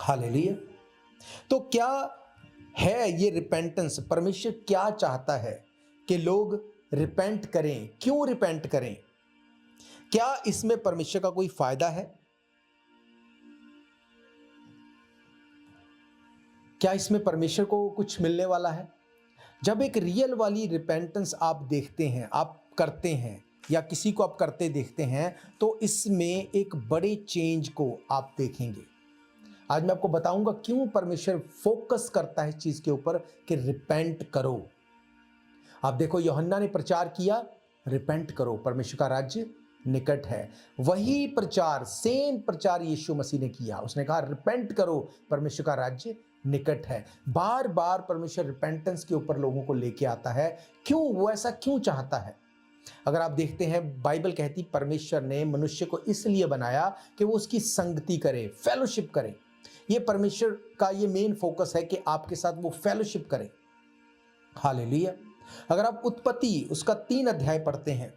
Hallelujah. तो क्या है ये रिपेंटेंस? परमेश्वर क्या चाहता है कि लोग रिपेंट करें? क्यों रिपेंट करें? क्या इसमें परमेश्वर का कोई फायदा है? क्या इसमें परमेश्वर को कुछ मिलने वाला है? जब एक रियल वाली रिपेंटेंस आप देखते हैं, आप करते हैं या किसी को आप करते देखते हैं, तो इसमें एक बड़े चेंज को आप देखेंगे। आज मैं आपको बताऊंगा क्यों परमेश्वर फोकस करता है इस चीज के ऊपर कि रिपेंट करो। आप देखो, यूहन्ना ने प्रचार किया, रिपेंट करो, परमेश्वर का राज्य निकट है। वही प्रचार, सेम प्रचार यीशु मसीह ने किया। उसने कहा रिपेंट करो, परमेश्वर का राज्य निकट है। बार बार परमेश्वर रिपेंटेंस के ऊपर लोगों को लेके आता है। क्यों? वो ऐसा क्यों चाहता है? अगर आप देखते हैं, बाइबल कहती परमेश्वर ने मनुष्य को इसलिए बनाया कि वो उसकी संगति करे, फेलोशिप करे। ये परमेश्वर का ये मेन फोकस है कि आपके साथ वो फेलोशिप करे। हालेलुया। अगर आप उत्पत्ति उसका 3 अध्याय पढ़ते हैं,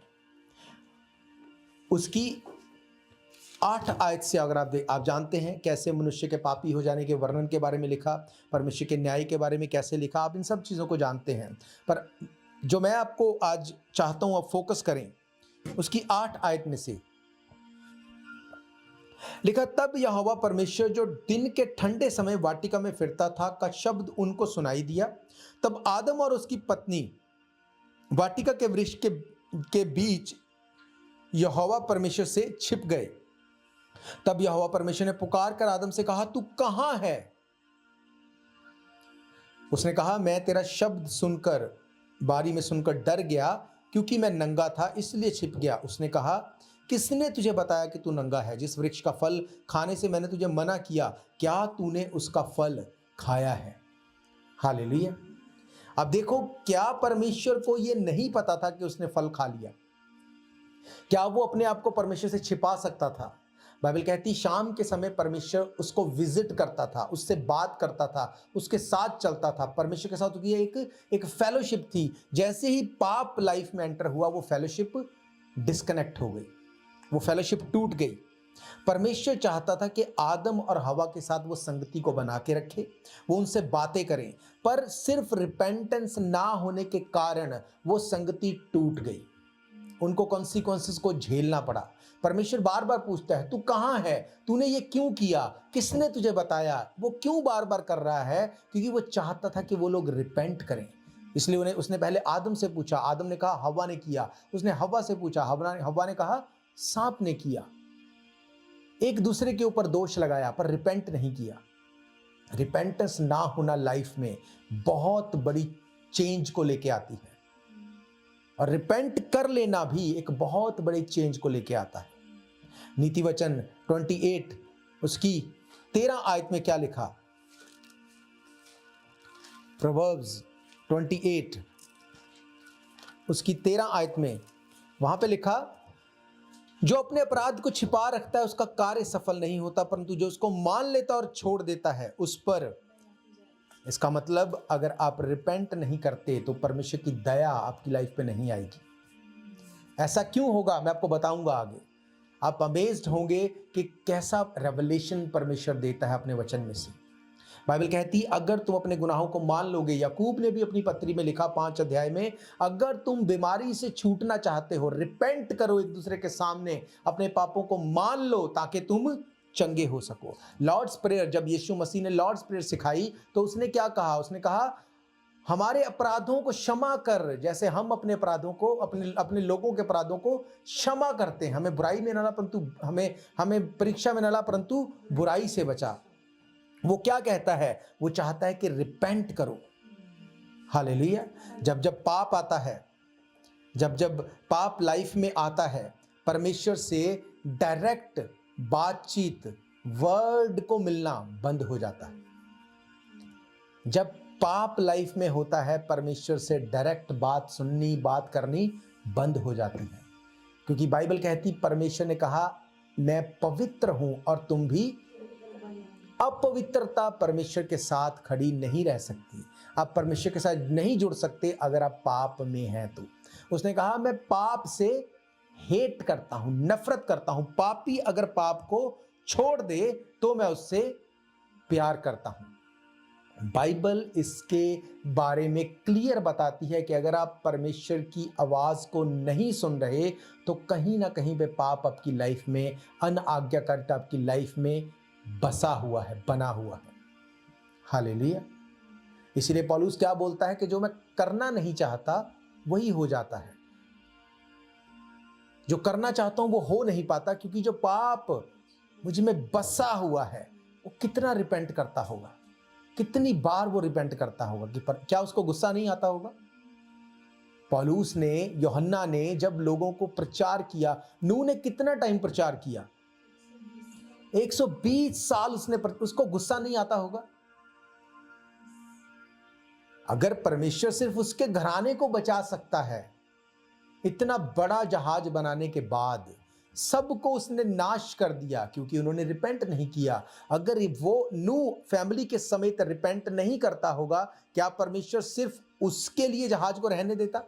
उसकी 8 आयत से अगर आप जानते हैं कैसे मनुष्य के पापी हो जाने के वर्णन के बारे में लिखा, परमेश्वर के न्याय के बारे में कैसे लिखा, आप इन सब चीज़ों को जानते हैं। पर जो मैं आपको आज चाहता हूं आप फोकस करें, उसकी 8 आयत में से लिखा, तब यहोवा परमेश्वर जो दिन के ठंडे समय वाटिका में फिरता था का शब्द उनको सुनाई दिया। तब आदम और उसकी पत्नी वाटिका के वृक्ष के बीच यहोवा परमेश्वर से छिप गए। तब यहोवा परमेश्वर ने पुकार कर आदम से कहा, तू कहां है? उसने कहा, मैं तेरा शब्द सुनकर बारी में सुनकर डर गया, क्योंकि मैं नंगा था इसलिए छिप गया। उसने कहा, किसने तुझे बताया कि तू नंगा है? जिस वृक्ष का फल खाने से मैंने तुझे मना किया, क्या तूने उसका फल खाया है? हालेलुया। अब देखो, क्या परमेश्वर को यह नहीं पता था कि उसने फल खा लिया? क्या वो अपने आप को परमेश्वर से छिपा सकता था? बाइबल कहती शाम के समय परमेश्वर उसको विजिट करता था, उससे बात करता था, उसके साथ चलता था। परमेश्वर के साथ उसकी एक फेलोशिप थी। जैसे ही पाप लाइफ में एंटर हुआ, वो फेलोशिप डिस्कनेक्ट हो गई, वो फेलोशिप टूट गई। परमेश्वर चाहता था कि आदम और हवा के साथ वो संगति को बना के रखे, वो उनसे बातें करें, पर सिर्फ रिपेंटेंस ना होने के कारण वो संगति टूट गई। उनको कॉन्सिक्वेंसेस को झेलना पड़ा। परमेश्वर बार बार पूछता है, तू कहां है? तूने ये क्यों किया? किसने तुझे बताया? वो क्यों बार बार कर रहा है? क्योंकि वो चाहता था कि वो लोग रिपेंट करें। इसलिए उसने पहले आदम से पूछा, आदम ने कहा हवा ने किया। उसने हवा से पूछा, हवा ने कहा सांप ने किया। एक दूसरे के ऊपर दोष लगाया, पर रिपेंट नहीं किया। रिपेंटेंस ना होना लाइफ में बहुत बड़ी चेंज को लेके आती है, और रिपेंट कर लेना भी एक बहुत बड़े चेंज को लेके आता है। नीति वचन 28 उसकी 13 आयत में क्या लिखा? प्रोवर्ब्स 28 उसकी 13 आयत में वहां पे लिखा, जो अपने अपराध को छिपा रखता है उसका कार्य सफल नहीं होता, परंतु जो उसको मान लेता और छोड़ देता है उस पर। इसका मतलब, अगर आप रिपेंट नहीं करते तो परमेश्वर की दया आपकी लाइफ पे नहीं आएगी। ऐसा क्यों होगा, मैं आपको बताऊंगा आगे। आप अमेज्ड होंगे कि कैसा रेवलेशन परमेश्वर देता है अपने वचन में से। बाइबल कहती अगर तुम अपने गुनाहों को मान लोगे, याकूब ने भी अपनी पत्री में लिखा 5 अध्याय में, अगर तुम बीमारी से छूटना चाहते हो, रिपेंट करो एक दूसरे के सामने, अपने पापों को मान लो ताकि तुम चंगे हो सको। लॉर्ड्स प्रेयर, जब यीशु मसीह ने लॉर्ड्स प्रेयर सिखाई तो उसने क्या कहा? उसने कहा हमारे अपराधों को क्षमा कर, जैसे हम अपने अपराधों को, अपने लोगों के अपराधों को क्षमा करते हैं। हमें बुराई में न ला, परंतु हमें परीक्षा में न ला, परंतु बुराई से बचा। वो क्या कहता है? वो चाहता है कि रिपेंट करो। हालेलुया। जब जब पाप आता है, जब पाप लाइफ में आता है, परमेश्वर से डायरेक्ट बातचीत, वर्ड को मिलना बंद हो जाता है। जब पाप लाइफ में होता है, परमेश्वर से डायरेक्ट बात सुननी, बात करनी बंद हो जाती है। क्योंकि बाइबल कहती परमेश्वर ने कहा मैं पवित्र हूं और तुम भी। अपवित्रता परमेश्वर के साथ खड़ी नहीं रह सकती। आप परमेश्वर के साथ नहीं जुड़ सकते अगर आप पाप में हैं तो। उसने कहा मैं पाप से हेट करता हूं, नफरत करता हूं। पापी अगर पाप को छोड़ दे तो मैं उससे प्यार करता हूँ। बाइबल इसके बारे में क्लियर बताती है कि अगर आप परमेश्वर की आवाज़ को नहीं सुन रहे तो कहीं ना कहीं पे पाप आपकी लाइफ में, अनआज्ञाकारिता आपकी लाइफ में बसा हुआ है, बना हुआ है। हालेलुया। इसीलिए पौलुस क्या बोलता है कि जो मैं करना नहीं चाहता वही हो जाता है, जो करना चाहता हूं वो हो नहीं पाता, क्योंकि जो पाप मुझ में बसा हुआ है वो कितना रिपेंट करता होगा, कितनी बार वो रिपेंट करता होगा कि क्या उसको गुस्सा नहीं आता होगा। पौलुस ने, यूहन्ना ने जब लोगों को प्रचार किया, नूह ने कितना टाइम प्रचार किया, 120 साल उसको गुस्सा नहीं आता होगा। अगर परमेश्वर सिर्फ उसके घराने को बचा सकता है, इतना बड़ा जहाज बनाने के बाद सबको उसने नाश कर दिया क्योंकि उन्होंने रिपेंट नहीं किया। अगर वो नूह फैमिली के समेत रिपेंट नहीं करता होगा, क्या परमेश्वर सिर्फ उसके लिए जहाज को रहने देता?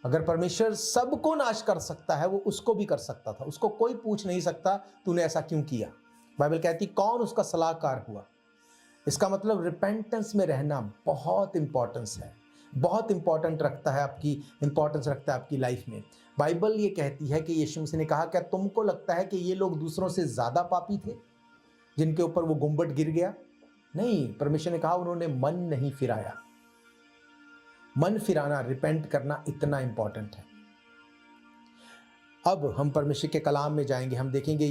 अगर परमेश्वर सबको नाश कर सकता है, वो उसको भी कर सकता था। उसको कोई पूछ नहीं सकता तूने ऐसा क्यों किया। बाइबल कहती कौन उसका सलाहकार हुआ। इसका मतलब रिपेंटेंस में रहना बहुत इंपॉर्टेंस है, बहुत इंपॉर्टेंट रखता है, इंपॉर्टेंस रखता है आपकी लाइफ में। बाइबल ये कहती है कि यीशु मसीह ने कहा, क्या तुमको लगता है कि ये लोग दूसरों से ज्यादा पापी थे जिनके ऊपर वो गुंबद गिर गया? नहीं, परमेश्वर ने कहा उन्होंने मन नहीं फिराया। मन फिराना, रिपेंट करना इतना इंपॉर्टेंट है। अब हम परमेश्वर के कलाम में जाएंगे, हम देखेंगे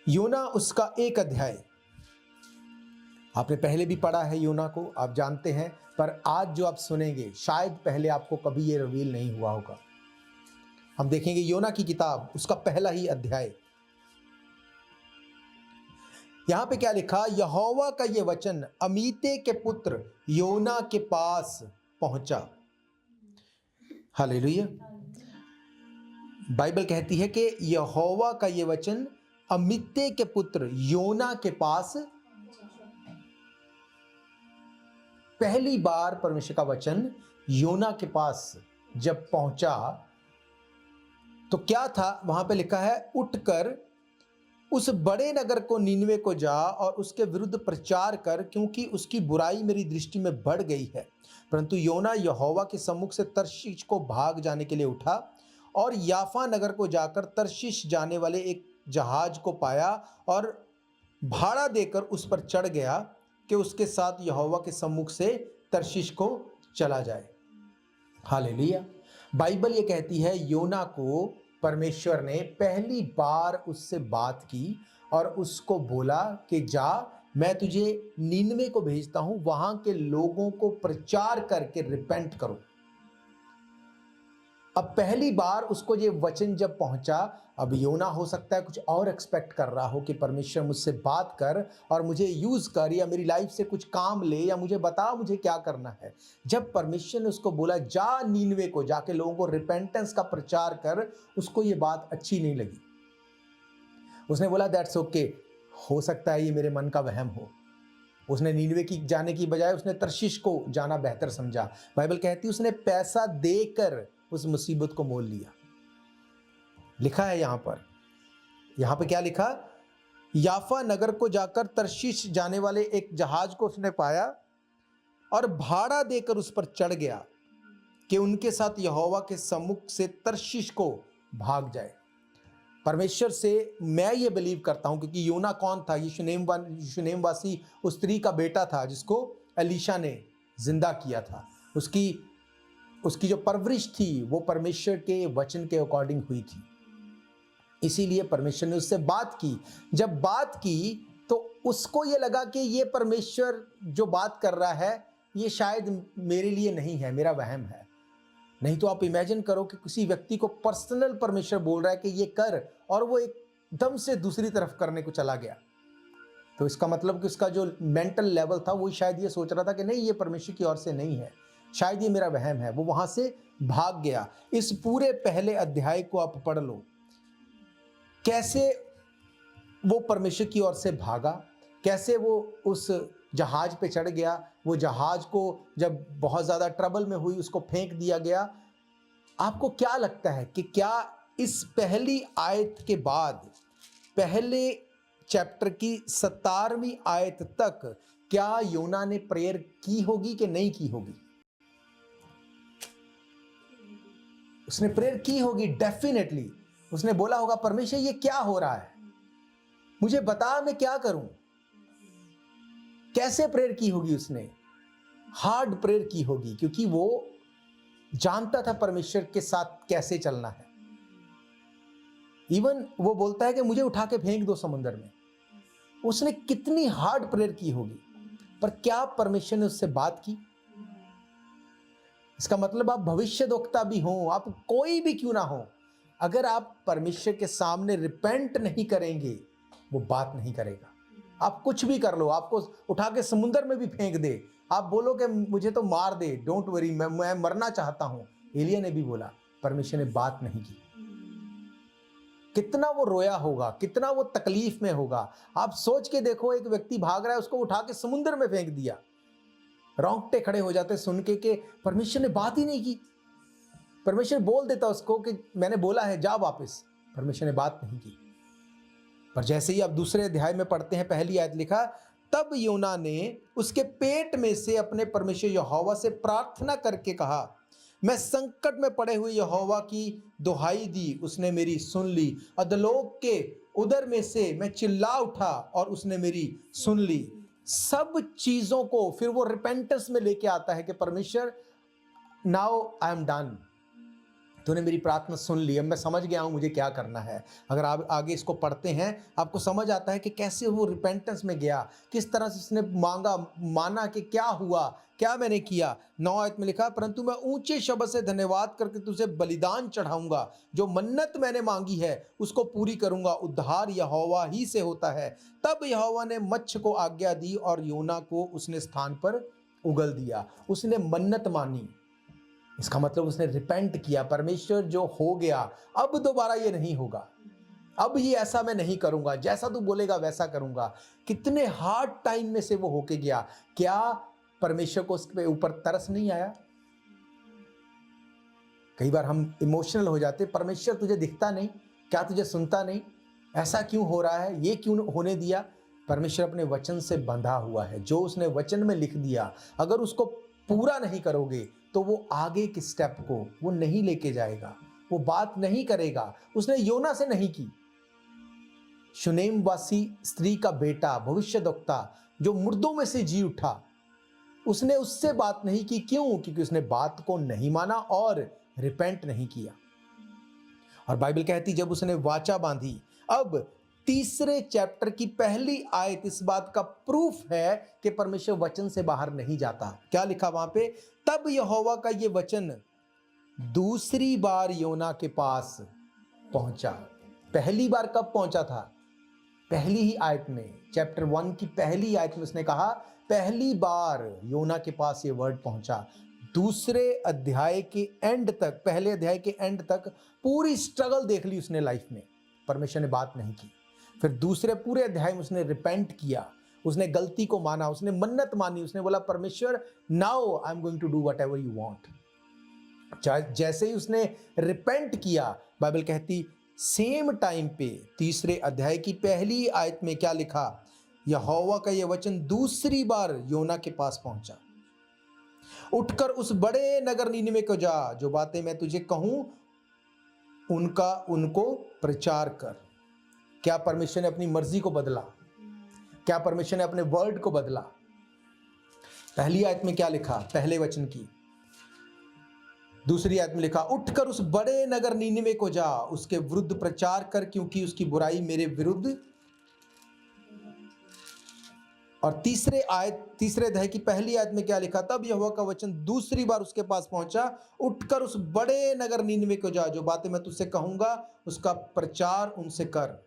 योना उसका 1 अध्याय। आपने पहले भी पढ़ा है योना को, आप जानते हैं, पर आज जो आप सुनेंगे शायद पहले आपको कभी ये रिवील नहीं हुआ होगा। हम देखेंगे योना की किताब, उसका पहला ही अध्याय। यहां पे क्या लिखा? यहोवा का ये वचन अमीते के पुत्र योना के पास पहुंचा। हालेलुया। बाइबल कहती है कि यहोवा का ये वचन अमित्ते के पुत्र योना के पास, पहली बार परमेश्वर का वचन योना के पास जब पहुंचा तो क्या था? वहां पे लिखा है, उठकर उस बड़े नगर को नीनवे को जा और उसके विरुद्ध प्रचार कर, क्योंकि उसकी बुराई मेरी दृष्टि में बढ़ गई है। परंतु योना यहोवा के सम्मुख से तर्शीश को भाग जाने के लिए उठा और याफा नगर को जाकर तर्शीश जाने वाले एक जहाज को पाया और भाड़ा देकर उस पर चढ़ गया कि उसके साथ यहोवा के सम्मुख से तर्शीश को चला जाए। हालेलुया। बाइबल ये कहती है योना को परमेश्वर ने पहली बार उससे बात की और उसको बोला कि जा, मैं तुझे नीनवे को भेजता हूं, वहां के लोगों को प्रचार करके रिपेंट करो। अब पहली बार उसको ये वचन जब पहुंचा, अब योना हो सकता है कुछ और एक्सपेक्ट कर रहा हो कि परमेश्वर मुझसे बात कर और मुझे यूज कर, या मेरी लाइफ से कुछ काम ले, या मुझे बता मुझे क्या करना है। जब परमेश्वर ने उसको बोला जा नीनवे को जाके लोगों को रिपेंटेंस का प्रचार कर, उसको ये बात अच्छी नहीं लगी। उसने बोला दैट्स ओके, हो सकता है ये मेरे मन का वहम हो। उसने नीनवे की जाने की बजाय उसने तर्शीश को जाना बेहतर समझा। बाइबल कहती है उसने पैसा देकर उस मुसीबत को मोल लिया। लिखा है यहां पे क्या लिखा? याफा नगर को जाकर तर्शीश जाने वाले एक जहाज को उसने पाया और भाड़ा देकर उस पर चढ़ गया कि उनके साथ यहोवा के सम्मुख से तर्शीश को भाग जाए। परमेश्वर से मैं ये बिलीव करता हूं, क्योंकि योना कौन था? यशुनेमवासी उस स्त्री का बेटा था जिसको एलीशा ने जिंदा किया था। उसकी जो परवरिश थी वो परमेश्वर के वचन के अकॉर्डिंग हुई थी। इसीलिए परमेश्वर ने उससे बात की। जब बात की तो उसको ये लगा कि ये परमेश्वर जो बात कर रहा है ये शायद मेरे लिए नहीं है, मेरा वहम है। नहीं तो आप इमेजिन करो कि किसी व्यक्ति को पर्सनल परमेश्वर बोल रहा है कि ये कर, और वो एकदम से दूसरी तरफ करने को चला गया। तो इसका मतलब कि उसका जो मेंटल लेवल था वो शायद ये सोच रहा था कि नहीं, ये परमेश्वर की ओर से नहीं है, शायद ये मेरा वहम है। वो वहां से भाग गया। इस पूरे पहले अध्याय को आप पढ़ लो, कैसे वो परमेश्वर की ओर से भागा, कैसे वो उस जहाज पे चढ़ गया। वो जहाज को जब बहुत ज़्यादा ट्रबल में हुई उसको फेंक दिया गया। आपको क्या लगता है कि क्या इस पहली आयत के बाद पहले चैप्टर की 17वीं आयत तक क्या योना ने प्रेयर की होगी कि नहीं की होगी? उसने प्रेयर की होगी डेफिनेटली। उसने बोला होगा परमेश्वर ये क्या हो रहा है, मुझे बता मैं क्या करूं। कैसे प्रेयर की होगी? उसने हार्ड प्रेयर की होगी, क्योंकि वो जानता था परमेश्वर के साथ कैसे चलना है। इवन वो बोलता है कि मुझे उठा के फेंक दो समुद्र में। उसने कितनी हार्ड प्रेयर की होगी, पर क्या परमेश्वर ने उससे बात की? इसका मतलब आप भविष्यद्वक्ता भी हो, आप कोई भी क्यों ना हो, अगर आप परमेश्वर के सामने रिपेंट नहीं करेंगे, वो बात नहीं करेगा। आप कुछ भी कर लो, आपको उठा के समुद्र में भी फेंक दे, आप बोलो कि मुझे तो मार दे, डोंट वरी, मैं मरना चाहता हूं। एलिया ने भी बोला, परमेश्वर ने बात नहीं की। कितना वो रोया होगा, कितना वो तकलीफ में होगा। आप सोच के देखो, एक व्यक्ति भाग रहा है, उसको उठा के समुद्र में फेंक दिया। रोंगटे खड़े हो जाते सुन के परमेश्वर ने बात ही नहीं की। परमेश्वर बोल देता उसको कि मैंने बोला है जा वापस, परमेश्वर ने बात नहीं की। पर जैसे ही आप दूसरे अध्याय में पढ़ते हैं, पहली आयत लिखा, तब योना ने उसके पेट में से अपने परमेश्वर यहोवा से प्रार्थना करके कहा, मैं संकट में पड़े हुए यहोवा की दुहाई दी, उसने मेरी सुन ली। अधोलोक के उदर में से मैं चिल्ला उठा और उसने मेरी सुन ली। सब चीजों को फिर वो रिपेंटेंस में लेके आता है कि परमेश्वर नाउ आई एम डन, तूने मेरी प्रार्थना सुन ली, अब मैं समझ गया हूं मुझे क्या करना है। अगर आप आगे इसको पढ़ते हैं, आपको समझ आता है कि कैसे वो रिपेंटेंस में गया, किस तरह से उसने माना कि क्या हुआ, क्या मैंने किया। 9 आयत में लिखा, परंतु मैं ऊंचे शब्द से धन्यवाद करके तुझे बलिदान चढ़ाऊंगा, जो मन्नत मैंने मांगी है उसको पूरी करूंगा। उद्धार यहोवा ही से होता है। तब यहोवा ने मच्छ को आज्ञा दी और योना को उसने स्थान पर उगल दिया। उसने मन्नत मानी, इसका मतलब उसने रिपेंट किया। परमेश्वर जो हो गया, अब दोबारा ये नहीं होगा, अब ये ऐसा मैं नहीं करूंगा, जैसा तू बोलेगा वैसा करूंगा। कितने हार्ड टाइम में से वो होके गया। क्या परमेश्वर को उसके ऊपर तरस नहीं आया? कई बार हम इमोशनल हो जाते, परमेश्वर तुझे दिखता नहीं क्या, तुझे सुनता नहीं, ऐसा क्यों हो रहा है, ये क्यों होने दिया? परमेश्वर अपने वचन से बंधा हुआ है। जो उसने वचन में लिख दिया, अगर उसको पूरा नहीं करोगे तो वो आगे के स्टेप को वो नहीं लेके जाएगा, वो बात नहीं करेगा। उसने योना से नहीं की। शुनेम वासी स्त्री का बेटा भविष्यद्वक्ता जो मुर्दों में से जी उठा, उसने उससे बात नहीं की। क्यों? क्योंकि उसने बात को नहीं माना और रिपेंट नहीं किया। और बाइबल कहती जब उसने वाचा बांधी। अब तीसरे चैप्टर की पहली आयत इस बात का प्रूफ है कि परमेश्वर वचन से बाहर नहीं जाता। क्या लिखा वहां पे? तब यहोवा का ये वचन दूसरी बार योना के पास पहुंचा। पहली बार कब पहुंचा था? पहली ही आयत में, चैप्टर 1 की पहली आयत में उसने कहा पहली बार योना के पास ये वर्ड पहुंचा। दूसरे अध्याय के एंड तक, पहले अध्याय के एंड तक पूरी स्ट्रगल देख ली उसने लाइफ में, परमेश्वर ने बात नहीं की। फिर दूसरे पूरे अध्याय में उसने रिपेंट किया, उसने गलती को माना, उसने मन्नत मानी, उसने बोला परमेश्वर now I am going to do whatever you want. जैसे ही उसने रिपेंट किया, बाइबल कहती सेम टाइम पे तीसरे अध्याय की पहली आयत में क्या लिखा? यहोवा का यह वचन दूसरी बार योना के पास पहुंचा, उठकर उस बड़े नगर नीनवे को जा, जो बातें मैं तुझे कहूं उनको प्रचार कर। क्या परमेश्वर ने अपनी मर्जी को बदला? क्या परमेश्वर ने अपने वर्ड को बदला? पहली आयत में क्या लिखा? पहले वचन की दूसरी आयत में लिखा, उठकर उस बड़े नगर नीनवे को जा, उसके विरुद्ध प्रचार कर, क्योंकि उसकी बुराई मेरे विरुद्ध। और तीसरे अध्याय की पहली आयत में क्या लिखा? तब यहोवा का वचन दूसरी बार उसके पास पहुंचा, उठकर उस बड़े नगर नीनवे को जा, जो बातें मैं तुझसे कहूंगा उसका प्रचार उनसे कर।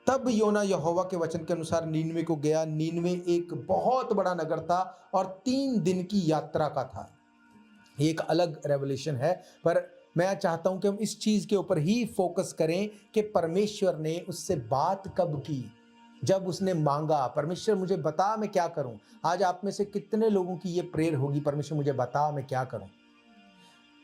तब योना यहोवा के वचन के अनुसार नीनवे को गया। नीनवे एक बहुत बड़ा नगर था और 3 दिन की यात्रा का था। एक अलग रेवलेशन है, पर मैं चाहता हूं कि हम इस चीज के ऊपर ही फोकस करें कि परमेश्वर ने उससे बात कब की? जब उसने मांगा, परमेश्वर मुझे बता मैं क्या करूं। आज आप में से कितने लोगों की ये प्रेयर होगी, परमेश्वर मुझे बता मैं क्या करूं।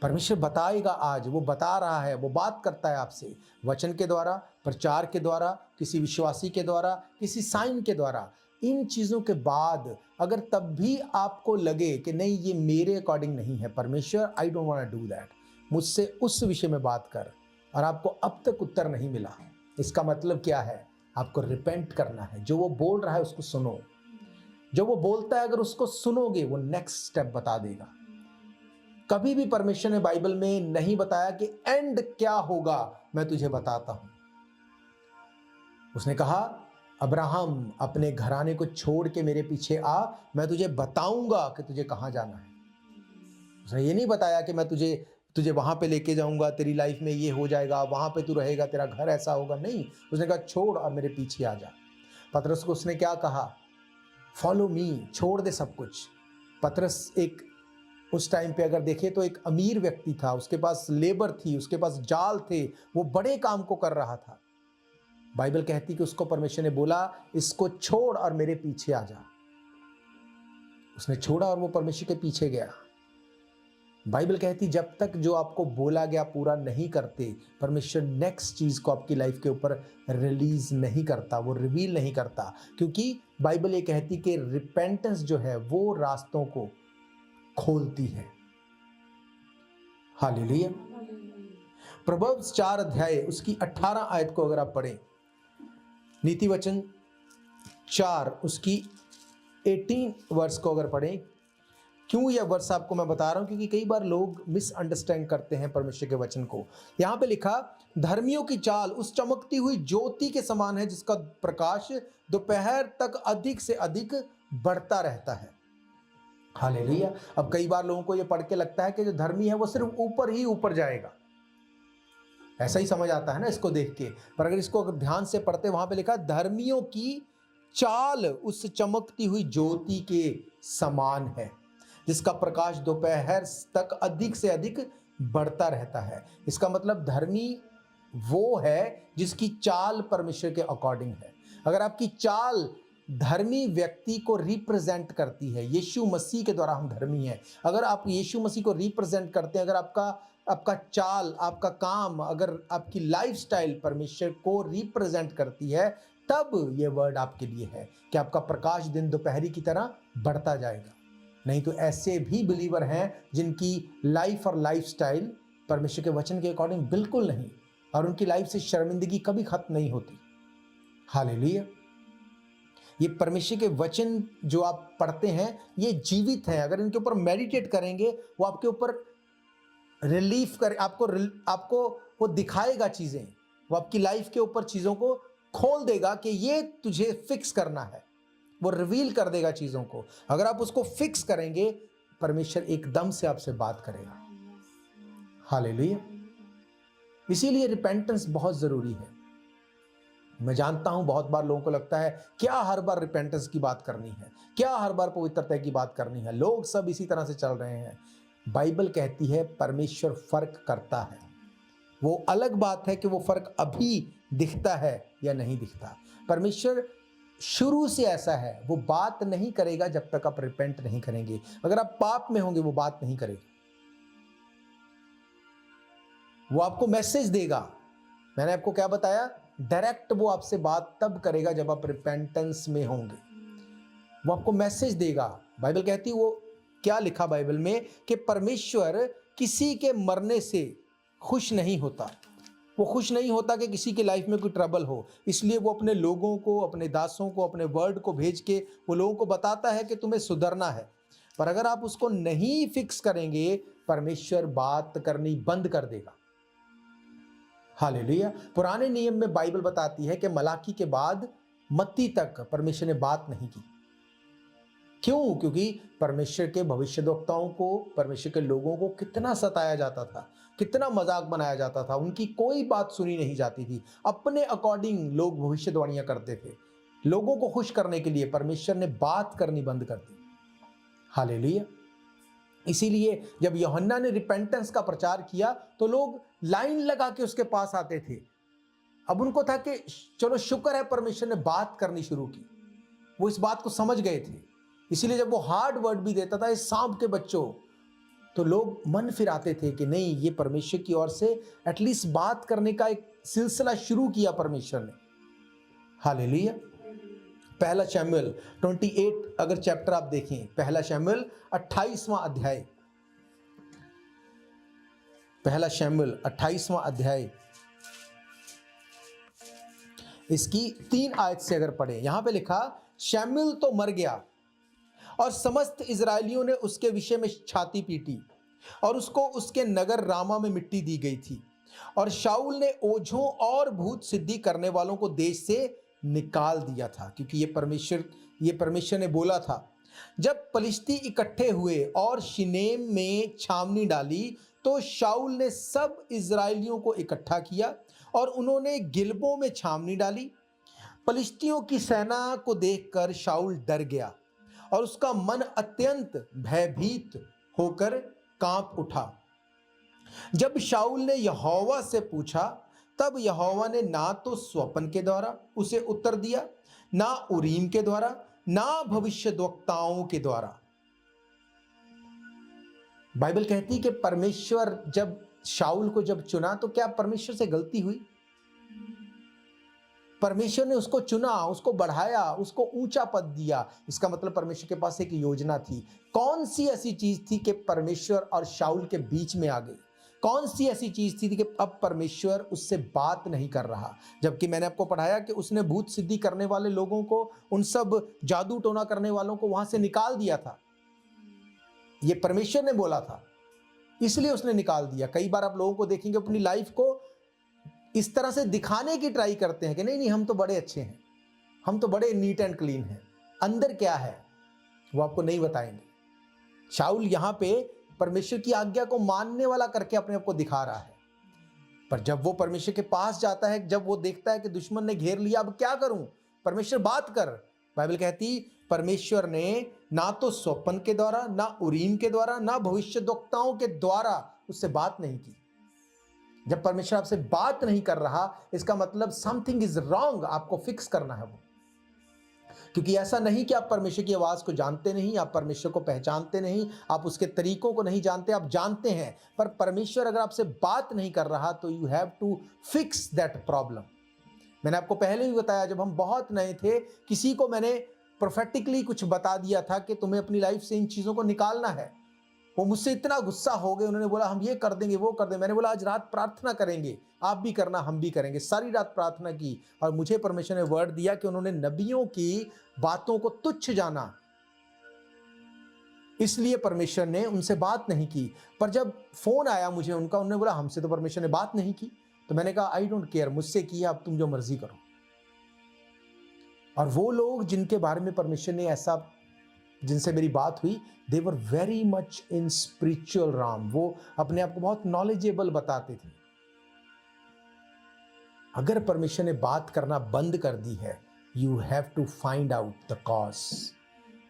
परमेश्वर बताएगा आज, वो बता रहा है, वो बात करता है आपसे वचन के द्वारा, प्रचार के द्वारा, किसी विश्वासी के द्वारा, किसी साइन के द्वारा। इन चीज़ों के बाद अगर तब भी आपको लगे कि नहीं ये मेरे अकॉर्डिंग नहीं है, परमेश्वर I don't want to do that, मुझसे उस विषय में बात कर, और आपको अब तक उत्तर नहीं मिला, इसका मतलब क्या है? आपको रिपेंट करना है। जो वो बोल रहा है उसको सुनो। जो वो बोलता है अगर उसको सुनोगे, वो नेक्स्ट स्टेप बता देगा। कभी भी परमेश्वर ने बाइबल में नहीं बताया कि एंड क्या होगा, मैं तुझे बताता हूं। उसने कहा अब्राहम अपने घराने को छोड़ के मेरे पीछे आ, मैं तुझे बताऊंगा कि तुझे कहां जाना है। उसने ये नहीं बताया कि मैं तुझे वहां पे लेके जाऊंगा, तेरी लाइफ में ये हो जाएगा, वहां पे तू रहेगा, तेरा घर ऐसा होगा, नहीं। उसने कहा छोड़ और मेरे पीछे आ जा। पतरस को उसने क्या कहा? फॉलो मी, छोड़ दे सब कुछ। पतरस एक उस टाइम पे अगर देखे तो एक अमीर व्यक्ति था, उसके पास लेबर थी, उसके पास जाल थे, वो बड़े काम को कर रहा था। बाइबल कहती कि उसको परमेश्वर ने बोला इसको छोड़ और मेरे पीछे आ जा। उसने छोड़ा और वो परमेश्वर के पीछे गया। बाइबल कहती जब तक जो आपको बोला गया पूरा नहीं करते, परमेश्वर नेक्स्ट चीज को आपकी लाइफ के ऊपर रिलीज नहीं करता, वो रिवील नहीं करता। क्योंकि बाइबल ये कहती कि रिपेंटेंस जो है वो रास्तों को खोलती है। हालेलुया। प्रोवर्ब्स 4 अध्याय उसकी 18 आयत को अगर आप पढ़ें, नीति वचन 4 उसकी 18 वर्स को अगर पढ़ें, क्यों यह वर्ष आपको मैं बता रहा हूं? क्योंकि कई बार लोग मिसअंडरस्टैंड करते हैं परमेश्वर के वचन को। यहां पे लिखा, धर्मियों की चाल उस चमकती हुई ज्योति के समान है जिसका प्रकाश दोपहर तक अधिक से अधिक बढ़ता रहता है। हालेलुया। अब कई बार लोगों को यह पढ़ के लगता है कि जो धर्मी है वो सिर्फ ऊपर ही ऊपर जाएगा, ऐसा ही समझ आता है ना इसको देख के। पर अगर इसको अगर ध्यान से पढ़ते, वहां पे लिखा धर्मियों की चाल उस चमकती हुई ज्योति के समान है जिसका प्रकाश दोपहर तक अधिक से अधिक बढ़ता रहता है। इसका मतलब धर्मी वो है जिसकी चाल परमेश्वर के अकॉर्डिंग है। अगर आपकी चाल धर्मी व्यक्ति को रिप्रेजेंट करती है, यीशु मसीह के द्वारा हम धर्मी हैं, अगर आप यीशु मसीह को रिप्रेजेंट करते हैं, अगर आपका चाल, आपका काम, अगर आपकी लाइफस्टाइल परमेश्वर को रिप्रेजेंट करती है, तब ये वर्ड आपके लिए है कि आपका प्रकाश दिन दोपहरी की तरह बढ़ता जाएगा। नहीं तो ऐसे भी बिलीवर हैं जिनकी लाइफ और लाइफस्टाइल परमेश्वर के वचन के अकॉर्डिंग बिल्कुल नहीं, और उनकी लाइफ से शर्मिंदगी कभी खत्म नहीं होती। हालेलुया। ये परमेश्वर के वचन जो आप पढ़ते हैं ये जीवित हैं। अगर इनके ऊपर मेडिटेट करेंगे, वो आपके ऊपर रिलीफ कर आपको वो दिखाएगा चीजें, वो आपकी लाइफ के ऊपर चीजों को खोल देगा कि ये तुझे फिक्स करना है, वो रिवील कर देगा चीजों को। अगर आप उसको फिक्स करेंगे, परमेश्वर एकदम से आपसे बात करेगा। हालेलुया। इसीलिए रिपेंटेंस बहुत जरूरी है। मैं जानता हूं बहुत बार लोगों को लगता है क्या हर बार रिपेंटेंस की बात करनी है, क्या हर बार पवित्रता की बात करनी है, लोग सब इसी तरह से चल रहे हैं। बाइबल कहती है परमेश्वर फर्क करता है। वो अलग बात है कि वो फर्क अभी दिखता है या नहीं दिखता। परमेश्वर शुरू से ऐसा है, वो बात नहीं करेगा जब तक आप रिपेंट नहीं करेंगे। अगर आप पाप में होंगे वो बात नहीं करेगा, वो आपको मैसेज देगा। मैंने आपको क्या बताया? डायरेक्ट वो आपसे बात तब करेगा जब आप रिपेंटेंस में होंगे, वो आपको मैसेज देगा। बाइबल कहती है, वो क्या लिखा बाइबल में कि परमेश्वर किसी के मरने से खुश नहीं होता। वो खुश नहीं होता कि किसी की लाइफ में कोई ट्रबल हो, इसलिए वो अपने लोगों को, अपने दासों को, अपने वर्ड को भेज के वो लोगों को बताता है कि तुम्हें सुधरना है। पर अगर आप उसको नहीं फिक्स करेंगे, परमेश्वर बात करनी बंद कर देगा। हालेलुया। पुराने नियम में बाइबल बताती है कि मलाकी के बाद मत्ती तक परमेश्वर ने बात नहीं की। क्यों? क्योंकि परमेश्वर के भविष्यद्वक्ताओं को, परमेश्वर के लोगों को कितना सताया जाता था, कितना मजाक बनाया जाता था, उनकी कोई बात सुनी नहीं जाती थी। अपने अकॉर्डिंग लोग भविष्यवाणियां करते थे। लोगों को खुश करने के लिए परमेश्वर ने बात करनी बंद कर दी। हालेलुया। इसीलिए जब यूहन्ना ने रिपेंटेंस का प्रचार किया तो लोग लाइन लगा के उसके पास आते थे। अब उनको था कि चलो शुक्र है परमेश्वर ने बात करनी शुरू की। वो इस बात को समझ गए थे। इसीलिए जब वो हार्ड वर्ड भी देता था, इस सांप के बच्चों, तो लोग मन फिराते थे कि नहीं, ये परमेश्वर की ओर से एटलीस्ट बात करने का एक सिलसिला शुरू किया परमेश्वर ने। हालेलुया। पहला शमूएल 28 अगर चैप्टर आप देखें, पहला शमूएल 28वां अध्याय, पहला शमूएल 28वां अध्याय, इसकी 3 आयत से अगर पढ़े, यहां पे लिखा, शमूएल तो मर गया और समस्त इजरायलियों ने उसके विषय में छाती पीटी और उसको उसके नगर रामा में मिट्टी दी गई थी। और शाऊल ने ओझों और भूत सिद्धि करने वालों को देश से निकाल दिया था, क्योंकि ये परमेश्वर ने बोला था। जब पलिश्ती इकट्ठे हुए और शिनेम में छावनी डाली, तो शाऊल ने सब इजरायलियों को इकट्ठा किया और उन्होंने गिलबो में छावनी डाली। पलिश्तियों की सेना को देखकर शाऊल डर गया और उसका मन अत्यंत भयभीत होकर कांप उठा। जब शाऊल ने यहोवा से पूछा, तब यहोवा ने ना तो स्वप्न के द्वारा उसे उत्तर दिया, ना उरीम के द्वारा, ना भविष्यद्वक्ताओं के द्वारा। बाइबल कहती है कि परमेश्वर जब शाऊल को जब चुना, तो क्या परमेश्वर से गलती हुई? परमेश्वर ने उसको चुना, उसको बढ़ाया, उसको ऊंचा पद दिया। इसका मतलब परमेश्वर के पास एक योजना थी। कौन सी ऐसी चीज थी कि परमेश्वर और शाऊल के बीच में आ गई? कौन सी ऐसी चीज थी कि अब परमेश्वर उससे बात नहीं कर रहा? जबकि मैंने आपको पढ़ाया कि उसने भूत सिद्धि करने वाले लोगों को, उन सब जादू टोना करने वालों को वहां से निकाल दिया था। ये परमेश्वर ने बोला था, इसलिए उसने निकाल दिया। कई बार आप लोगों को देखेंगे अपनी लाइफ को इस तरह से दिखाने की ट्राई करते हैं कि नहीं हम तो बड़े अच्छे हैं, हम तो बड़े नीट एंड क्लीन हैं। अंदर क्या है वो आपको नहीं बताएंगे। शाऊल यहां पे परमेश्वर की आज्ञा को मानने वाला करके अपने आप को दिखा रहा है, पर जब वो परमेश्वर के पास जाता है, जब वो देखता है कि दुश्मन ने घेर लिया, अब क्या करूं? परमेश्वर बात कर। बाइबल कहती परमेश्वर ने ना तो स्वप्न के द्वारा, ना उरीम के द्वारा, ना भविष्यद्वक्ताओं के द्वारा उससे बात नहीं की। जब परमेश्वर आपसे बात नहीं कर रहा, इसका मतलब समथिंग इज रॉन्ग, आपको फिक्स करना है वो। क्योंकि ऐसा नहीं कि आप परमेश्वर की आवाज को जानते नहीं, आप परमेश्वर को पहचानते नहीं, आप उसके तरीकों को नहीं जानते, आप जानते हैं, पर परमेश्वर अगर आपसे बात नहीं कर रहा तो you have to fix that problem. मैंने आपको पहले भी बताया, जब हम बहुत नए थे, किसी को मैंने प्रोफेटिकली कुछ बता दिया था कि तुम्हें अपनी लाइफ से इन चीजों को निकालना है। वो मुझसे इतना गुस्सा हो गए, उन्होंने बोला हम ये कर देंगे, वो कर देंगे। मैंने बोला आज रात प्रार्थना करेंगे, आप भी करना, हम भी करेंगे। सारी रात प्रार्थना की और मुझे परमेश्वर ने वर्ड दिया कि उन्होंने नबियों की बातों को तुच्छ जाना, इसलिए परमेश्वर ने उनसे बात नहीं की। पर जब फोन आया मुझे उनका, उन्होंने बोला हमसे तो परमेश्वर ने बात नहीं की। तो मैंने कहा आई डोंट केयर, मुझसे किया, अब तुम जो मर्जी करो। और वो लोग जिनके बारे में परमेश्वर ने ऐसा, जिनसे मेरी बात हुई, they were very much in spiritual Ram. वो अपने आप को बहुत नॉलेजेबल बताते थे। अगर परमेश्वर ने बात करना बंद कर दी है, you have to find out the cause.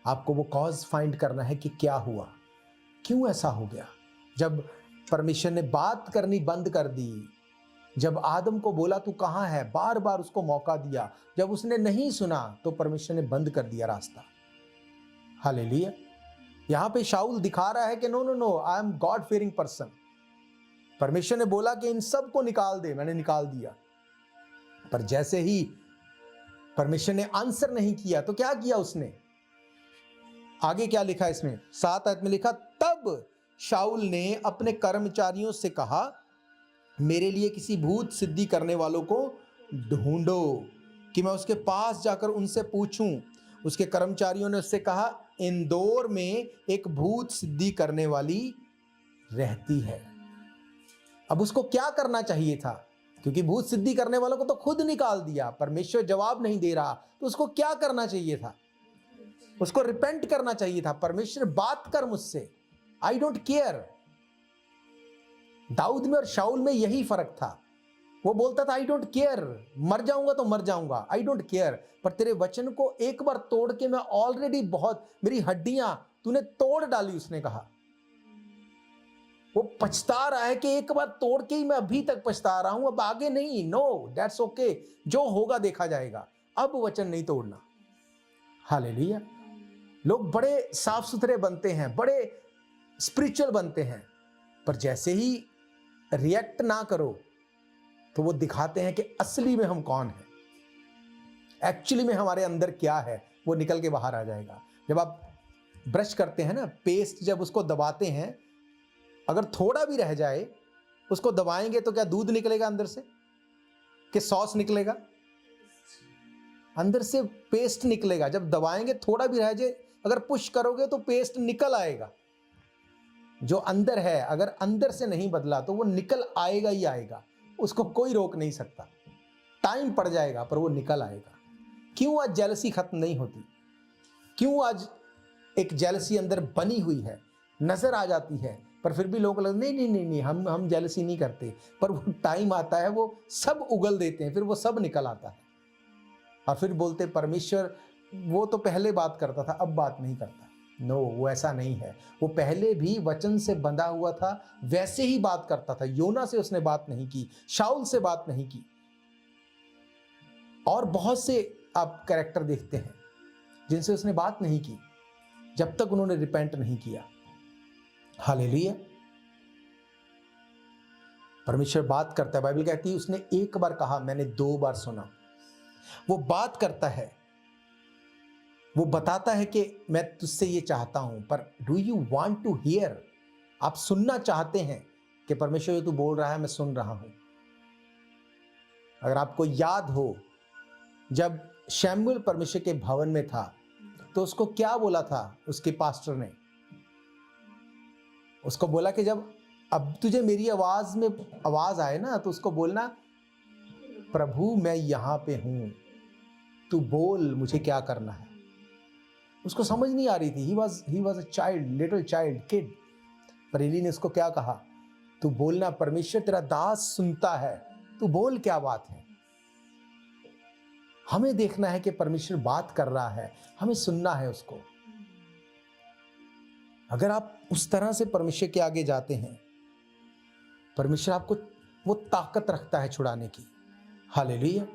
आपको वो कॉज फाइंड करना है कि क्या हुआ, क्यों ऐसा हो गया। जब परमेश्वर ने बात करनी बंद कर दी, जब आदम को बोला तू कहां है, बार बार उसको मौका दिया, जब उसने नहीं सुना तो परमेश्वर ने बंद कर दिया रास्ता। हालेलुया। यहां पे शाऊल दिखा रहा है कि no no no, I am God fearing person. परमेश्वर ने बोला कि इन सब को निकाल दे, मैंने निकाल दिया। पर जैसे ही परमेश्वर ने आंसर नहीं किया तो क्या किया उसने? आगे क्या लिखा इसमें, 7 आयत में लिखा, तब शाऊल ने अपने कर्मचारियों से कहा मेरे लिए किसी भूत सिद्धि करने वालों को ढूंढो कि मैं उसके पास जाकर उनसे पूछूं। उसके कर्मचारियों ने उससे कहा इंदौर में एक भूत सिद्धि करने वाली रहती है। अब उसको क्या करना चाहिए था? क्योंकि भूत सिद्धि करने वालों को तो खुद निकाल दिया, परमेश्वर जवाब नहीं दे रहा, तो उसको क्या करना चाहिए था? उसको रिपेंट करना चाहिए था। परमेश्वर बात कर मुझसे, आई डोंट केयर। दाऊद में और शाऊल में यही फर्क था। वो बोलता था आई डोंट केयर, मर जाऊंगा तो मर जाऊंगा, आई डोंट केयर। पर तेरे वचन को एक बार तोड़ के मैं ऑलरेडी बहुत, मेरी हड्डियां तूने तोड़ डाली, उसने कहा। वो पछता रहा है कि एक बार तोड़ के ही मैं अभी तक पछता रहा हूं, अब आगे नहीं। नो, दैट्स ओके, जो होगा देखा जाएगा, अब वचन नहीं तोड़ना। हालेलुया। लोग बड़े साफ सुथरे बनते हैं, बड़े स्पिरिचुअल बनते हैं, पर जैसे ही रिएक्ट ना करो तो वो दिखाते हैं कि असली में हम कौन हैं, एक्चुअली में हमारे अंदर क्या है, वो निकल के बाहर आ जाएगा। जब आप ब्रश करते हैं ना, पेस्ट जब उसको दबाते हैं, अगर थोड़ा भी रह जाए उसको दबाएंगे तो क्या दूध निकलेगा अंदर से कि सॉस निकलेगा? अंदर से पेस्ट निकलेगा। जब दबाएंगे थोड़ा भी रह जाए, अगर पुश करोगे तो पेस्ट निकल आएगा। जो अंदर है अगर अंदर से नहीं बदला तो वो निकल आएगा ही आएगा, उसको कोई रोक नहीं सकता। टाइम पड़ जाएगा पर वो निकल आएगा। क्यों आज जेलसी खत्म नहीं होती? क्यों आज एक जेलसी अंदर बनी हुई है, नजर आ जाती है, पर फिर भी लोग लगते नहीं नहीं नहीं नहीं हम जेलसी नहीं करते, पर वो टाइम आता है वो सब उगल देते हैं, फिर वो सब निकल आता है और फिर बोलते परमेश्वर वो तो पहले बात करता था अब बात नहीं करता। नो, वो ऐसा नहीं है। वो पहले भी वचन से बंधा हुआ था, वैसे ही बात करता था। योना से उसने बात नहीं की, शाऊल से बात नहीं की, और बहुत से आप कैरेक्टर देखते हैं जिनसे उसने बात नहीं की जब तक उन्होंने रिपेंट नहीं किया। हालेलुया। परमेश्वर बात करता है। बाइबल कहती है उसने एक बार कहा, मैंने 2 बार सुना। वो बात करता है, वो बताता है कि मैं तुझसे ये चाहता हूं, पर do you want to hear? आप सुनना चाहते हैं कि परमेश्वर तू बोल रहा है, मैं सुन रहा हूं। अगर आपको याद हो, जब शमूएल परमेश्वर के भवन में था तो उसको क्या बोला था? उसके पास्टर ने उसको बोला कि जब अब तुझे मेरी आवाज में आवाज आए ना तो उसको बोलना, प्रभु मैं यहां पे हूं, तू बोल मुझे क्या करना है। उसको समझ नहीं आ रही थी। He was a child, little child, kid. पर एली ने उसको क्या कहा? तू बोलना, परमेश्वर तेरा दास सुनता है, तू बोल क्या बात है। हमें देखना है कि परमेश्वर बात कर रहा है, हमें सुनना है उसको। अगर आप उस तरह से परमेश्वर के आगे जाते हैं, परमेश्वर आपको वो ताकत रखता है छुड़ाने की। हालेलुया।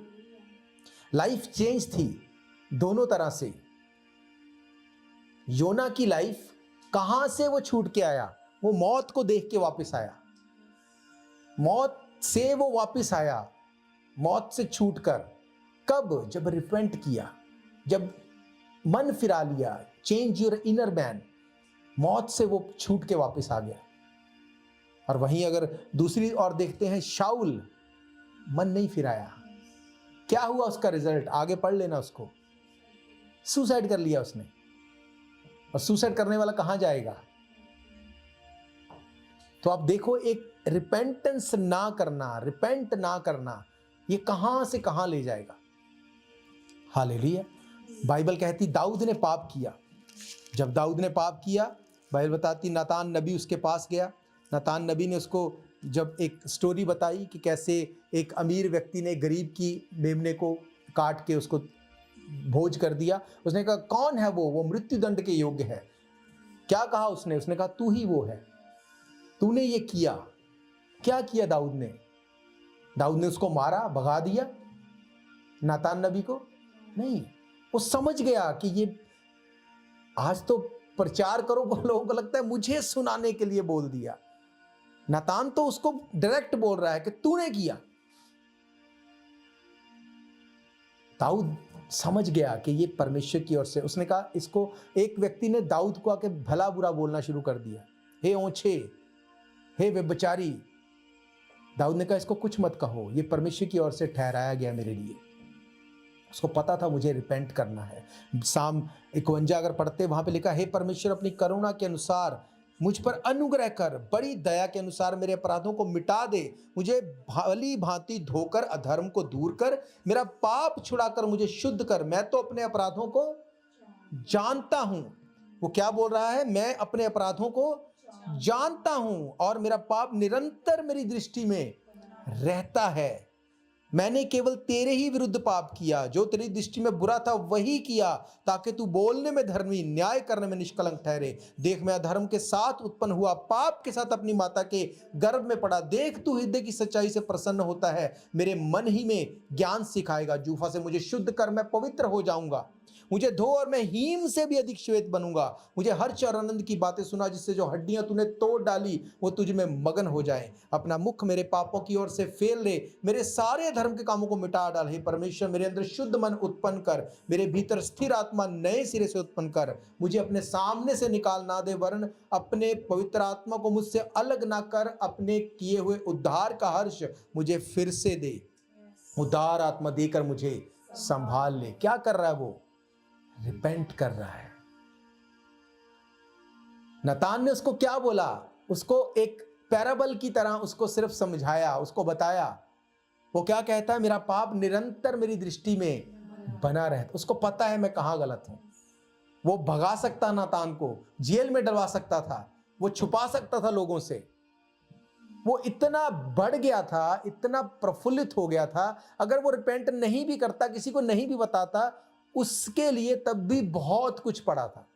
लाइफ चेंज थी दोनों तरह से। योना की लाइफ कहां से वो छूट के आया? वो मौत को देख के वापस आया, मौत से वो वापस आया, मौत से छूटकर। कब? जब रिपेंट किया, जब मन फिरा लिया, चेंज योर इनर मैन, मौत से वो छूट के वापस आ गया। और वहीं अगर दूसरी ओर देखते हैं, शाऊल मन नहीं फिराया। क्या हुआ उसका रिजल्ट? आगे पढ़ लेना उसको। सुसाइड कर लिया उसने। और सुसाइड करने वाला कहां जाएगा? तो आप देखो, एक रिपेंटेंस ना करना, रिपेंट ना करना, ये कहां से कहां ले जाएगा। हालेलुया। बाइबल कहती दाऊद ने पाप किया। जब दाऊद ने पाप किया, बाइबल बताती नातान नबी उसके पास गया। नातान नबी ने उसको जब एक स्टोरी बताई कि कैसे एक अमीर व्यक्ति ने गरीब की मेमने को काट के उसको भोज कर दिया। उसने कहा कौन है वो मृत्यु दंड के योग्य है। क्या कहा उसने? उसने कहा तू ही वो है, तूने ये किया। क्या किया दाऊद ने? दाऊद ने उसको मारा, भगा दिया नातान नबी को? नहीं, वो समझ गया कि ये आज तो प्रचार करो, लोगों को लगता है मुझे सुनाने के लिए बोल दिया। नातान तो उसको डायरेक्ट बोल रहा है कि तूने किया। दाऊद समझ गया कि ये परमेश्वर की ओर से। उसने कहा, इसको एक व्यक्ति ने दाऊद को आके भला बुरा बोलना शुरू कर दिया, हे ओछे, हे व्यभिचारी। दाऊद ने कहा इसको कुछ मत कहो, ये परमेश्वर की ओर से ठहराया गया मेरे लिए। उसको पता था मुझे रिपेंट करना है। साम 51 अगर पढ़ते, वहां पे लिखा, हे परमेश्वर अपनी करुणा के अनुसार मुझ पर अनुग्रह कर, बड़ी दया के अनुसार मेरे अपराधों को मिटा दे, मुझे भली भांति धोकर अधर्म को दूर कर, मेरा पाप छुड़ाकर मुझे शुद्ध कर। मैं तो अपने अपराधों को जानता हूं। वो क्या बोल रहा है? मैं अपने अपराधों को जानता हूं और मेरा पाप निरंतर मेरी दृष्टि में रहता है। मैंने केवल तेरे ही विरुद्ध पाप किया, जो तेरी दृष्टि में बुरा था वही किया, ताकि तू बोलने में धर्मी, न्याय करने में निष्कलंक ठहरे। देख, मैं अधर्म के साथ उत्पन्न हुआ, पाप के साथ अपनी माता के गर्भ में पड़ा। देख, तू हृदय की सच्चाई से प्रसन्न होता है, मेरे मन ही में ज्ञान सिखाएगा। जूफा से मुझे शुद्ध कर, मैं पवित्र हो जाऊंगा। मुझे धो और मैं हीम से भी अधिक श्वेत बनूंगा। मुझे हर्ष और आनंद की बातें सुना, जिससे जो हड्डियां तूने तोड़ डाली वो तुझ में मगन हो जाए। अपना मुख मेरे पापों की ओर से फेर ले, मेरे सारे धर्म के कामों को मिटा डाल। हे परमेश्वर, मेरे अंदर शुद्ध मन उत्पन्न कर, मेरे भीतर स्थिर आत्मा नए सिरे से उत्पन्न कर। मुझे अपने सामने से निकाल ना दे, वरन अपने पवित्र आत्मा को मुझसे अलग ना कर। अपने किए हुए उद्धार का हर्ष मुझे फिर से दे, उदार आत्मा देकर मुझे संभाल ले। क्या कर रहा है वो? रिपेंट कर रहा है। नतान ने उसको क्या बोला? उसको एक पैराबल की तरह उसको सिर्फ समझाया, उसको बताया। वो क्या कहता है? मेरा पाप निरंतर मेरी दृष्टि में बना रहता। उसको पता है मैं कहां गलत हूं। वो भगा सकता नातान को, जेल में डलवा सकता था, वो छुपा सकता था लोगों से। वो इतना बढ़ गया था, इतना प्रफुल्लित हो गया था। अगर वो रिपेंट नहीं भी करता, किसी को नहीं भी बताता, उसके लिए तब भी बहुत कुछ पड़ा था।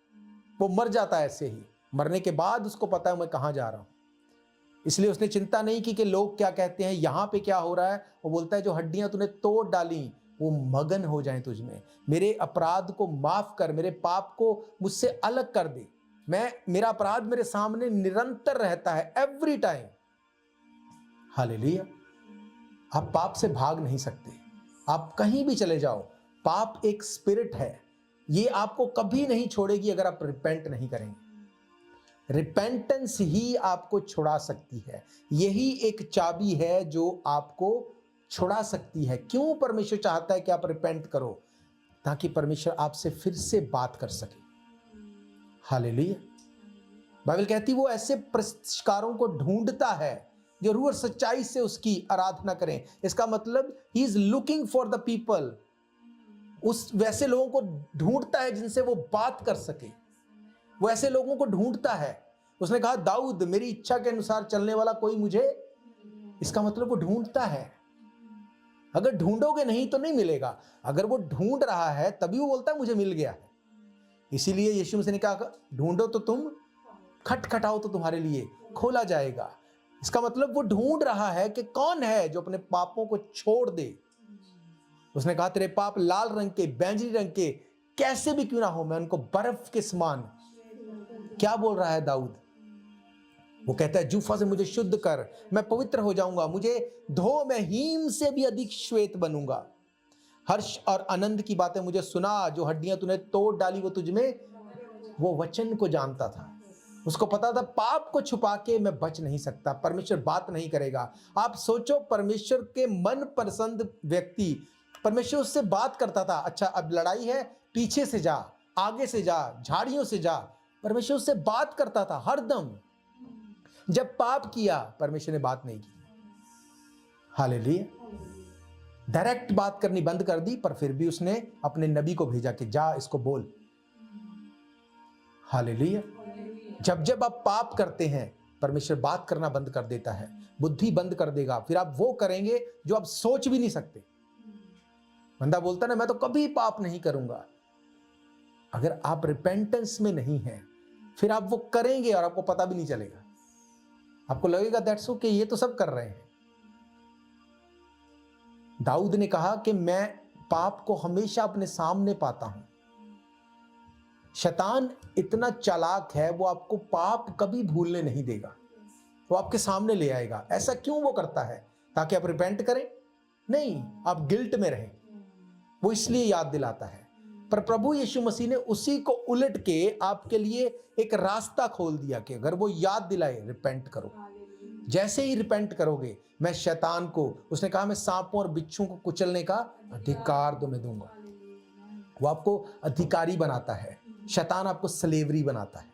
वो मर जाता ऐसे ही। मरने के बाद उसको पता है मैं कहां जा रहा हूं। इसलिए उसने चिंता नहीं की कि लोग क्या कहते हैं, यहां पे क्या हो रहा है। वो बोलता है जो हड्डियां तूने तोड़ डाली वो मगन हो जाएं तुझ में। मेरे अपराध को माफ कर, मेरे पाप को मुझसे अलग कर दे। मेरा अपराध मेरे सामने निरंतर रहता है, एवरी टाइम। हालेलुया। आप पाप से भाग नहीं सकते, आप कहीं भी चले जाओ। पाप एक स्पिरिट है, ये आपको कभी नहीं छोड़ेगी अगर आप रिपेंट नहीं करेंगे। रिपेंटेंस ही आपको छुड़ा सकती है। यही एक चाबी है जो आपको छुड़ा सकती है। क्यों परमेश्वर चाहता है कि आप रिपेंट करो? ताकि परमेश्वर आपसे फिर से बात कर सके। हालेलुया। बाइबल कहती है वो ऐसे परिष्कारों को ढूंढता है जो रूह और सच्चाई से उसकी आराधना करें। इसका मतलब he is looking for the people. उस वैसे लोगों को ढूंढता है जिनसे वो बात कर सके। वो ऐसे लोगों को ढूंढता है। उसने कहा दाऊद मेरी इच्छा के अनुसार चलने वाला कोई मुझे, इसका मतलब वो ढूंढता है। अगर ढूंढोगे नहीं तो नहीं मिलेगा। अगर वो ढूंढ रहा है तभी वो बोलता है मुझे मिल गया है। इसीलिए यीशु मसीह ने कहा ढूंढो तो तुम, खटखटाओ तो तुम्हारे लिए खोला जाएगा। इसका मतलब वो ढूंढ रहा है कि कौन है जो अपने पापों को छोड़ दे। उसने कहा तेरे पाप लाल रंग के, बैंजनी रंग के कैसे भी क्यों ना हो, मैं उनको बर्फ के समान। क्या बोल रहा है दाऊद? वो कहता है जूफा से मुझे शुद्ध कर, मैं पवित्र हो जाऊंगा। मुझे धो, मैं हीम से भी अधिक श्वेत बनूंगा। हर्ष और आनंद की बातें मुझे सुना, जो हड्डियां तूने तोड़ डाली वो तुझमें। वो वचन को जानता था, उसको पता था पाप को छुपा के मैं बच नहीं सकता, परमेश्वर बात नहीं करेगा। आप सोचो, परमेश्वर के मन पसंद व्यक्ति, परमेश्वर उससे बात करता था। अच्छा अब लड़ाई है, पीछे से जा, आगे से जा, झाड़ियों से जा। परमेश्वर उससे बात करता था हर दम। जब पाप किया परमेश्वर ने बात नहीं की। हालेलुया। डायरेक्ट बात करनी बंद कर दी, पर फिर भी उसने अपने नबी को भेजा कि जा इसको बोल। हालेलुया। जब जब आप पाप करते हैं परमेश्वर बात करना बंद कर देता है, बुद्धि बंद कर देगा। फिर आप वो करेंगे जो आप सोच भी नहीं सकते। बंदा बोलता ना मैं तो कभी पाप नहीं करूंगा। अगर आप रिपेंटेंस में नहीं हैं फिर आप वो करेंगे और आपको पता भी नहीं चलेगा। आपको लगेगा दैट्स ओके, ये तो सब कर रहे हैं। दाऊद ने कहा कि मैं पाप को हमेशा अपने सामने पाता हूं। शैतान इतना चालाक है, वो आपको पाप कभी भूलने नहीं देगा, वो आपके सामने ले आएगा। ऐसा क्यों वो करता है? ताकि आप रिपेंट करें? नहीं, आप गिल्ट में रहें। वो इसलिए याद दिलाता है। पर प्रभु यीशु मसीह ने उसी को उलट के आपके लिए एक रास्ता खोल दिया कि अगर वो याद दिलाए रिपेंट करो। जैसे ही रिपेंट करोगे, मैं शैतान को, उसने कहा मैं सांपों और बिच्छुओं को कुचलने का अधिकार तुम्हें दूंगा। वो आपको अधिकारी बनाता है, शैतान आपको स्लेवरी बनाता है।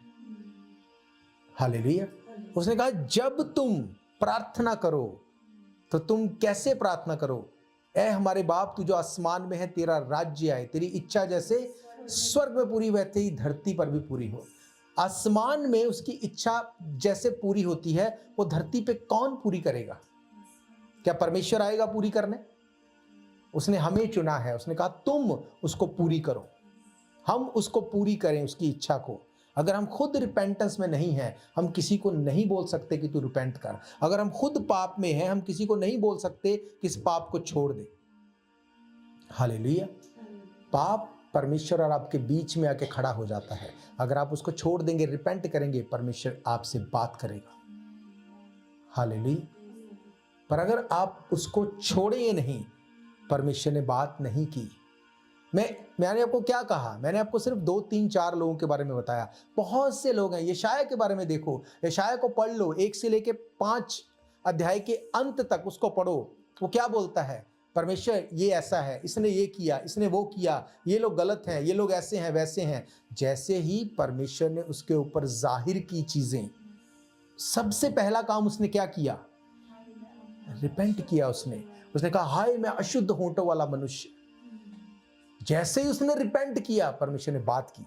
हालेलुया। उसने कहा जब तुम प्रार्थना करो तो तुम कैसे प्रार्थना करो? ऐ हमारे बाप तू जो आसमान में है, तेरा राज्य आए, तेरी इच्छा जैसे स्वर्ग में पूरी वैसे ही धरती पर भी पूरी हो। आसमान में उसकी इच्छा जैसे पूरी होती है, वो धरती पे कौन पूरी करेगा? क्या परमेश्वर आएगा पूरी करने? उसने हमें चुना है, उसने कहा तुम उसको पूरी करो, हम उसको पूरी करें उसकी इच्छा को। अगर हम खुद रिपेंटेंस में नहीं हैं, हम किसी को नहीं बोल सकते कि तू रिपेंट कर। अगर हम खुद पाप में हैं, हम किसी को नहीं बोल सकते कि इस पाप को छोड़ दे। हालेलुया। पाप परमेश्वर और आपके बीच में आके खड़ा हो जाता है। अगर आप उसको छोड़ देंगे, रिपेंट करेंगे, परमेश्वर आपसे बात करेगा। हालेलुया। पर अगर आप उसको छोड़ेंगे नहीं, परमेश्वर ने बात नहीं की। मैंने आपको क्या कहा? मैंने आपको सिर्फ 2, 3, 4 लोगों के बारे में बताया। बहुत से लोग हैं। यशायाह के बारे में देखो, यशायाह को पढ़ लो, 1 से लेके 5 अध्याय के अंत तक उसको पढ़ो। वो क्या बोलता है? परमेश्वर ये ऐसा है, इसने ये किया, इसने वो किया, ये लोग गलत हैं, ये लोग ऐसे हैं, वैसे हैं। जैसे ही परमेश्वर ने उसके ऊपर जाहिर की चीजें, सबसे पहला काम उसने क्या किया? रिपेंट किया। उसने कहा, हाय मैं अशुद्ध होंठों वाला मनुष्य। जैसे ही उसने रिपेंट किया, परमेश्वर ने बात की।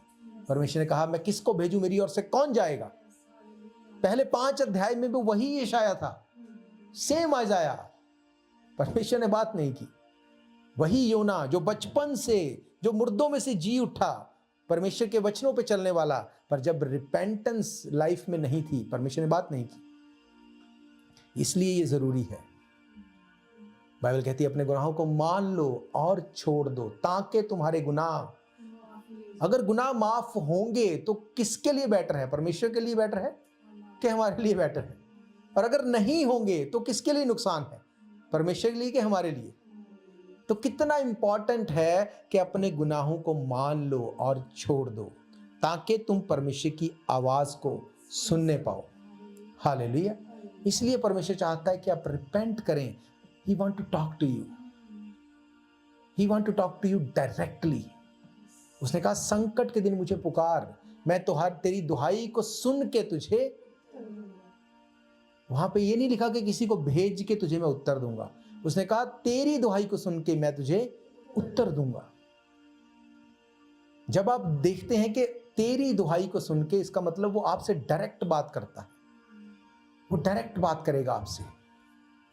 परमेश्वर ने कहा, मैं किसको भेजूं, मेरी ओर से कौन जाएगा? पहले 5 अध्याय में भी वही यशायाह था, सेम आइज़ाया। परमेश्वर ने बात नहीं की। वही योना जो बचपन से, जो मुर्दों में से जी उठा, परमेश्वर के वचनों पे चलने वाला, पर जब रिपेंटेंस लाइफ में नहीं थी, परमेश्वर ने बात नहीं की। इसलिए ये जरूरी है। बाइबल कहती है, अपने गुनाहों को मान लो और छोड़ दो, ताकि तुम्हारे गुनाह, अगर गुनाह माफ होंगे तो किसके लिए बेटर है? परमेश्वर के लिए बेटर है कि हमारे लिए बेटर है? और अगर नहीं होंगे तो किसके लिए नुकसान है? परमेश्वर के लिए कि हमारे लिए? तो कितना इंपॉर्टेंट है कि अपने गुनाहों को मान लो और छोड़ दो, ताकि तुम परमेश्वर की आवाज को सुनने पाओ। हालेलुया। इसलिए परमेश्वर चाहता है कि आप रिपेंट करें। He want to talk to you. He want to talk to you directly. उसने कहा, संकट के दिन मुझे पुकार, मैं तेरी दुहाई को सुन के तुझे। वहां पे ये नहीं लिखा कि किसी को भेज के तुझे मैं उत्तर दूंगा। उसने कहा, तेरी दुहाई को सुन के मैं तुझे उत्तर दूंगा। जब आप देखते हैं कि तेरी दुहाई को सुन के, इसका मतलब वो आपसे डायरेक्ट बात करता है। वो डायरेक्ट बात करेगा आपसे।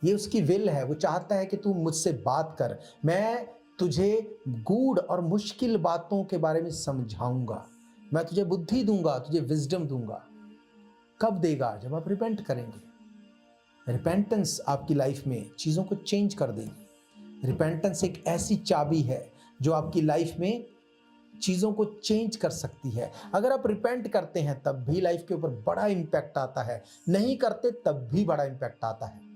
ये उसकी विल है। वो चाहता है कि तू मुझसे बात कर। मैं तुझे गूढ़ और मुश्किल बातों के बारे में समझाऊंगा। मैं तुझे बुद्धि दूंगा, तुझे विजडम दूंगा। कब देगा? जब आप रिपेंट करेंगे। रिपेंटेंस आपकी लाइफ में चीज़ों को चेंज कर देगी। रिपेंटेंस एक ऐसी चाबी है जो आपकी लाइफ में चीज़ों को चेंज कर सकती है। अगर आप रिपेंट करते हैं तब भी लाइफ के ऊपर बड़ा इम्पैक्ट आता है, नहीं करते तब भी बड़ा इम्पैक्ट आता है।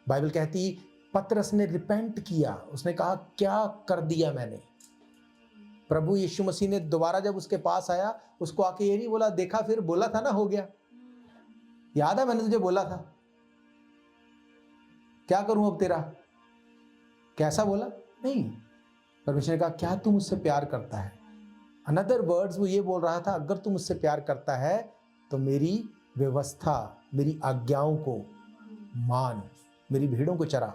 बाइबल कहती, पतरस ने रिपेंट किया। उसने कहा, क्या कर दिया मैंने? प्रभु यीशु मसीह ने दोबारा जब उसके पास आया, उसको आके ये नहीं बोला, देखा फिर बोला था ना, हो गया, याद है मैंने तुझे बोला था, क्या करूं अब तेरा? कैसा बोला? नहीं। परमेश्वर ने कहा, क्या तू मुझसे प्यार करता है? अनदर वर्ड्स वो ये बोल रहा था, अगर तू मुझसे प्यार करता है तो मेरी व्यवस्था, मेरी आज्ञाओं को मान, मेरी भेड़ों को चरा।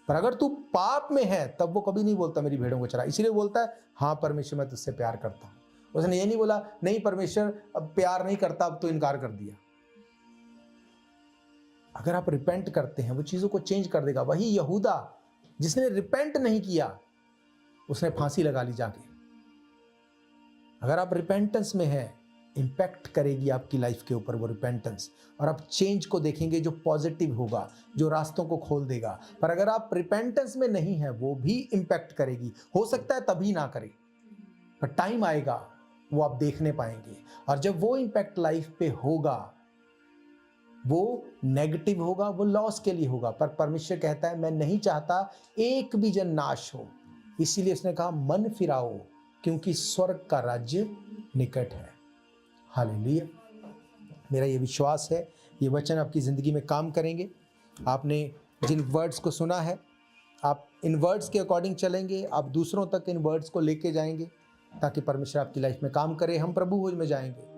पर अगर तू पाप में है तब वो कभी नहीं बोलता मेरी भेड़ों को चरा। इसलिए बोलता है, हाँ परमेश्वर मैं तुझसे प्यार करता हूं। उसने ये नहीं बोला, नहीं परमेश्वर अब प्यार नहीं करता, अब तो इनकार कर दिया। अगर आप रिपेंट करते हैं, वो चीजों को चेंज कर देगा। वही यहूदा जिसने रिपेंट नहीं किया, उसने फांसी लगा ली जाके। अगर आप रिपेंटेंस में हैं, इम्पैक्ट करेगी आपकी लाइफ के ऊपर वो रिपेंटेंस, और आप चेंज को देखेंगे जो पॉजिटिव होगा, जो रास्तों को खोल देगा। पर अगर आप रिपेंटेंस में नहीं है, वो भी इम्पैक्ट करेगी। हो सकता है तभी ना करे, पर टाइम आएगा वो आप देखने पाएंगे। और जब वो इम्पैक्ट लाइफ पे होगा, वो नेगेटिव होगा, वो लॉस के लिए होगा। पर परमेश्वर कहता है, मैं नहीं चाहता एक भी जन नाश हो। इसीलिए उसने कहा, मन फिराओ, क्योंकि स्वर्ग का राज्य निकट है। हालेलुया। मेरा ये विश्वास है ये वचन आपकी ज़िंदगी में काम करेंगे। आपने जिन वर्ड्स को सुना है, आप इन वर्ड्स के अकॉर्डिंग चलेंगे, आप दूसरों तक इन वर्ड्स को लेके जाएंगे, ताकि परमेश्वर आपकी लाइफ में काम करे। हम प्रभु भोज में जाएंगे।